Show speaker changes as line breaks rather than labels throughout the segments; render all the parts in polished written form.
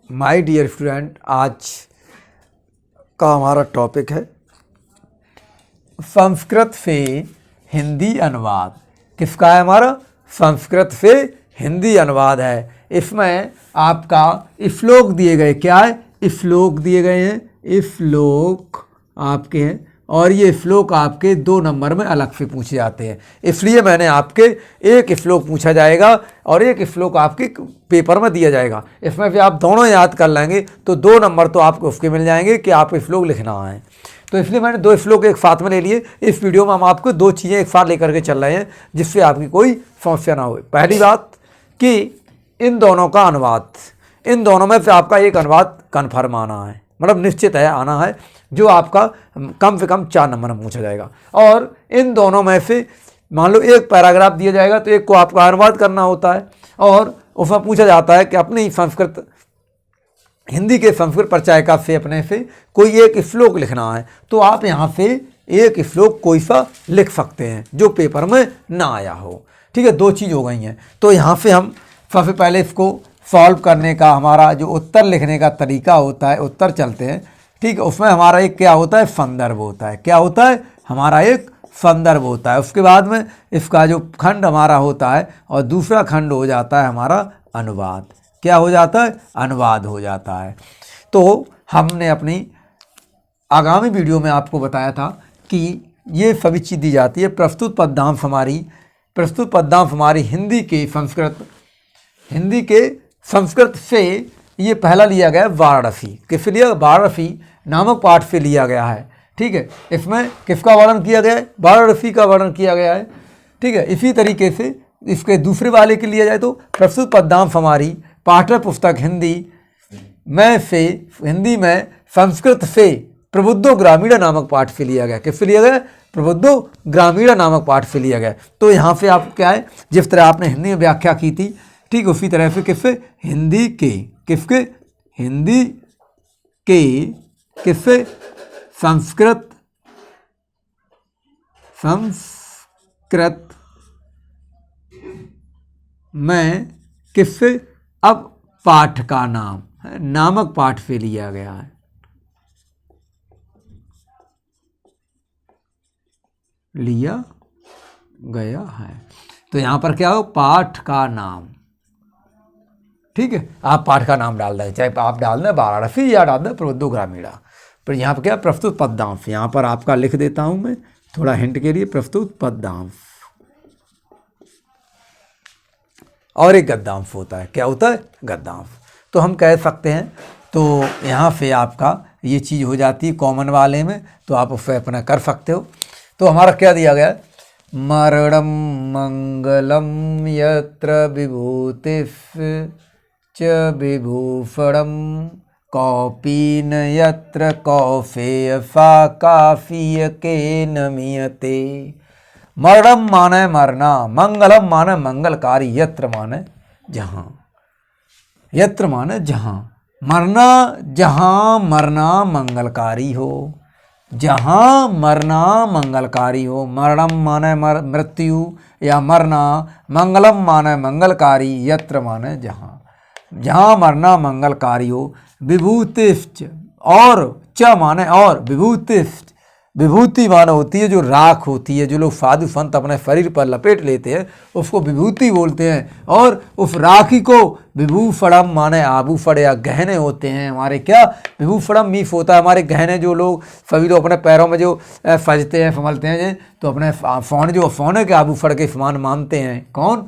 My dear student, आज का हमारा टॉपिक है संस्कृत से हिंदी अनुवाद। किसका है? हमारा संस्कृत से हिंदी अनुवाद है। इसमें आपका श्लोक दिए गए, क्या है? श्लोक दिए गए हैं, श्लोक आपके हैं और ये श्लोक आपके 2 नंबर में अलग से पूछे जाते हैं। इसलिए मैंने आपके एक श्लोक पूछा जाएगा और एक श्लोक आपके पेपर में दिया जाएगा। इसमें भी आप दोनों याद कर लेंगे तो 2 नंबर तो आपको उसके मिल जाएंगे कि आप श्लोक लिखना है। तो इसलिए मैंने 2 श्लोक एक साथ में ले लिए। इस वीडियो में हम आपको 2 चीज़ें एक साथ लेकर के चल रहे हैं जिससे आपकी कोई समस्या ना हो। पहली बात कि इन दोनों का अनुवाद, इन दोनों में से आपका एक अनुवाद कन्फर्म आना है, मतलब निश्चित है आना है, जो आपका कम से कम 4 नंबर में पूछा जाएगा। और इन दोनों में से मान लो एक पैराग्राफ दिया जाएगा तो एक को आपका अनुवाद करना होता है और उसमें पूछा जाता है कि अपनी संस्कृत हिंदी के संस्कृत परिचायिका से अपने से कोई एक श्लोक लिखना है। तो आप यहाँ से एक श्लोक कोई सा लिख सकते हैं जो पेपर में ना आया हो। ठीक है, 2 चीज़ हो गई हैं। तो यहाँ से हम सबसे पहले इसको सॉल्व करने का हमारा जो उत्तर लिखने का तरीका होता है, उत्तर चलते हैं। ठीक है, उसमें हमारा एक क्या होता है? संदर्भ होता है। क्या होता है? हमारा एक संदर्भ होता है। उसके बाद में इसका जो खंड हमारा होता है और दूसरा खंड हो जाता है हमारा अनुवाद। क्या हो जाता है? अनुवाद हो जाता है। तो हमने अपनी आगामी वीडियो में आपको बताया था कि ये सभी चीज़ दी जाती है। प्रस्तुत पद्यांश हमारी हिंदी के संस्कृत से ये पहला लिया गया है वाराणसी। किस लिया? वाराणसी नामक पाठ से लिया गया है। ठीक है, इसमें किसका वर्णन किया गया है? वाराणसी का वर्णन किया गया है। ठीक है, इसी तरीके से इसके दूसरे वाले के लिया जाए तो प्रस्तुत पद्यांश हमारी पाठ्य पुस्तक हिंदी में संस्कृत से प्रबुद्धो ग्रामीण नामक पाठ से लिया गया। किससे लिया गया? प्रबुद्धो ग्रामीण नामक पाठ से लिया गया। तो यहाँ से आप क्या है, जिस तरह आपने हिंदी में व्याख्या की थी, ठीक उसी तरह से किससे? हिंदी के किससे? संस्कृत में किससे? अब पाठ का नाम है, नामक पाठ से लिया गया है। तो यहां पर क्या हो? पाठ का नाम। ठीक है, आप पाठ का नाम डाल दें, चाहे आप डाल दें वाराणसी या डाल दें प्रबुद्धो ग्रामीण। पर यहाँ पर क्या? प्रस्तुत पद्यांश। यहाँ पर आपका लिख देता हूँ मैं थोड़ा हिंट के लिए, प्रस्तुत पद्यांश। और एक गद्यांश होता है। क्या होता है? गद्यांश। तो हम कह सकते हैं, तो यहाँ से आपका ये चीज़ हो जाती है कॉमन वाले में, तो आप उससे अपना कर सकते हो। तो हमारा क्या दिया गया है? मरणम मंगलम यत्र विभूतिः च विभूषणम कौपीन यत्र कौफेयसा काफीय के नमीयते। मरणम माने मरना, मंगलम माने मंगलकारी, यत्र माने जहाँ, यत्र माने जहाँ, मरना जहाँ मरना मंगलकारी हो, जहाँ मरना मंगलकारी हो। मरणम माने मृत्यु या मरना, मंगलम माने मंगलकारी, यत्र माने जहाँ, जहाँ मरना मंगलकारी हो। विभूतिश्च, और च माने और, विभूतिश्च, विभूति माने होती है जो राख होती है, जो लोग साधु संत अपने शरीर पर लपेट लेते हैं उसको विभूति बोलते हैं। और उस राखी को विभूषणम माने आभूषण या गहने होते हैं हमारे। क्या? विभूषणम मीफ होता है हमारे गहने, जो लोग सभी लोग अपने पैरों में जो सजते हैं संभलते हैं, तो अपने सोने के आभूषण के समान मानते हैं। कौन?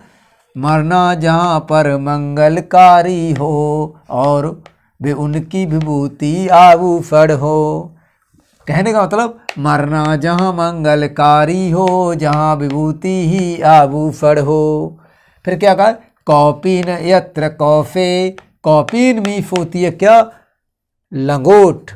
मरना जहाँ पर मंगलकारी हो और वे उनकी विभूति आभूषण हो। कहने का मतलब मरना जहाँ मंगलकारी हो, जहाँ विभूति ही आभूषण हो। फिर क्या कहा? कौपीन यत्र कौफे, कौपीन मीफ होती है क्या? लंगोट।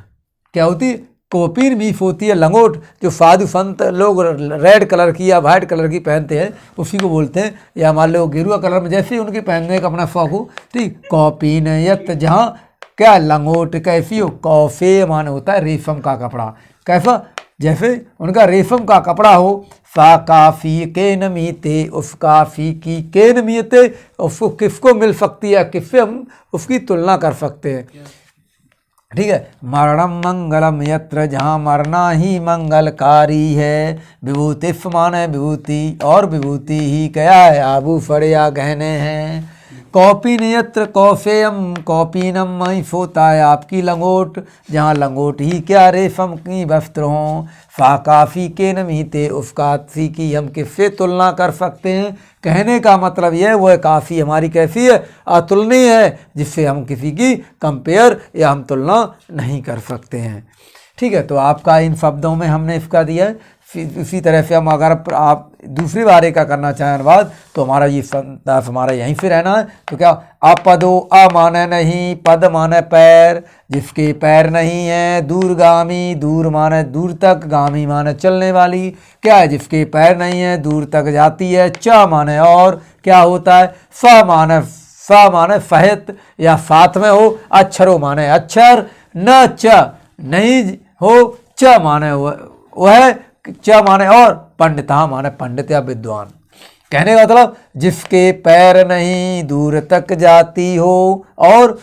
क्या होती है? कौपीन मीफ होती है लंगोट, जो साधु संत लोग रेड कलर की या वाइट कलर की पहनते हैं उसी को बोलते हैं। या मान लो गेरुआ कलर में जैसे ही उनकी पहनने का अपना शौक हो। ठीक, कौपीन यत्र, जहाँ क्या? लंगोट। कैसी हो? कौफे माने होता है रेशम का कपड़ा। कैसा? जैसे उनका रेशम का कपड़ा हो, फा काफ़ी के नमीते, उस काफ़ी की के नमीते, उसको किसको मिल सकती है, किससे हम उसकी तुलना कर सकते हैं। ठीक है, मरणम मंगलम यत्र, जहाँ मरना ही मंगलकारी है। विभूति माने विभूति, और विभूति ही क्या है, आभूषण या गहने हैं। कौपीन यत्र कौफेयम, कौपीनम मई होता है आपकी लंगोट, जहाँ लंगोट ही क्या रेशम की वस्त्र हों। फा काफ़ी के नमीते, उस काफ़ी की हम किससे तुलना कर सकते हैं। कहने का मतलब यह वह काफ़ी हमारी कैसी है, अतुलनीय है, जिससे हम किसी की कंपेयर या हम तुलना नहीं कर सकते हैं। ठीक है, तो आपका इन शब्दों में हमने इसका दिया है। इसी तरह से हम अगर आप दूसरी बार का करना चाहें अनुवाद, तो हमारा ये संताप हमारा यहीं से रहना है। तो क्या, अपदो, अ माने नहीं, पद माने पैर, जिसके पैर नहीं है। दूरगामी, दूर माने दूर तक, गामी माने चलने वाली, क्या है, जिसके पैर नहीं है, दूर तक जाती है। च माने और, क्या होता है। फ माने फहित या साथ में हो। अक्षरो माने अक्षर, न च नहीं हो, च माने वह, च माने और, पंडिता माने पंडित या विद्वान। कहने का मतलब जिसके पैर नहीं, दूर तक जाती हो, और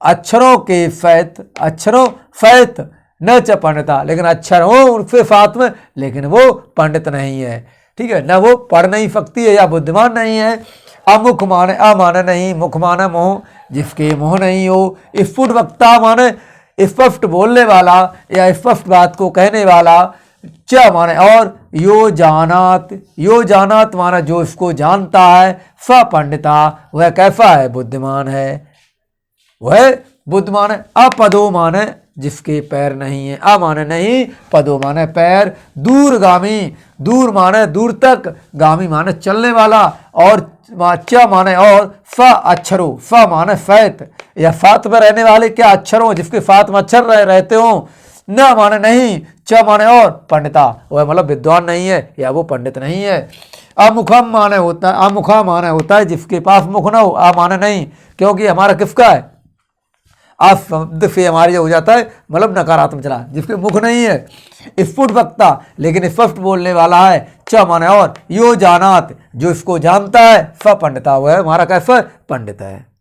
अक्षरों के फैत, अक्षरों फैत न च पंडिता, लेकिन अक्षर हो उनके साथ में, लेकिन वो पंडित नहीं है। ठीक है, न वो पढ़ नहीं सकती है या बुद्धिमान नहीं है। अमुख माने, अ माने नहीं, मुख माने मुँह, जिसके मुँह नहीं हो। स्फुट वक्ता माने स्पष्ट बोलने वाला या स्पष्ट बात को कहने वाला। च माने और, यो जानात माना जो इसको जानता है। स पंडिता, वह कैसा है, बुद्धिमान है, वह बुद्धिमान है। अपदो माने जिसके पैर नहीं है, अ माने नहीं, पदो माने पैर। दूरगामी, दूर माने दूर तक, गामी माने चलने वाला, और च माने और, फ अक्षरों, फ माने फैत या फात में रहने वाले, क्या अक्षरों, जिसके फात में अक्षर रहते हो। न माने नहीं, च माने और, पंडिता, वह मतलब विद्वान नहीं है या वो पंडित नहीं है। अमुखम माने होता है, अमुखा माने होता है जिसके पास मुख न हो। आ माने नहीं, क्योंकि हमारा किसका है, आ शब्द से हमारी हो जाता है मतलब नकारात्मक चला, जिसके मुख नहीं है। स्फुट वक्ता, लेकिन स्पष्ट बोलने वाला है। च माने और, यो जानात, जो इसको जानता है। फ पंडिता, वह हमारा कैसा पंडित है।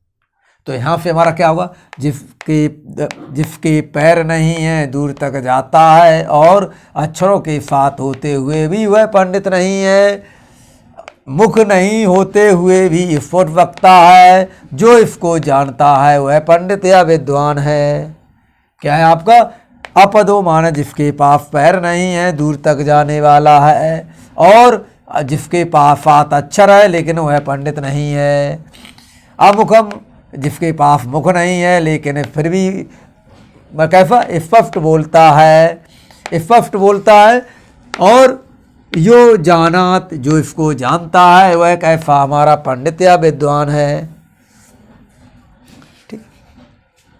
तो यहाँ से हमारा क्या होगा, जिसके पैर नहीं है, दूर तक जाता है, और अक्षरों के साथ होते हुए भी वह पंडित नहीं है। मुख नहीं होते हुए भी स्फुट वक्ता है, जो इसको जानता है वह पंडित या विद्वान है। क्या है आपका, अपदो माने जिसके पास पैर नहीं है, दूर तक जाने वाला है, और जिसके पास सात अक्षर है लेकिन वह पंडित नहीं है। अमुखम, जिसके पास मुख नहीं है लेकिन फिर भी कैसा, स्पष्ट बोलता है। और यो जानात, जो इसको जानता है वह कैसा हमारा पंडित या विद्वान है। ठीक,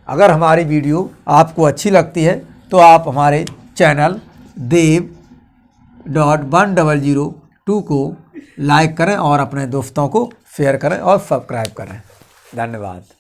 अगर हमारी वीडियो आपको अच्छी लगती है तो आप हमारे चैनल dev.1002 को लाइक करें और अपने दोस्तों को शेयर करें और सब्सक्राइब करें। धन्यवाद।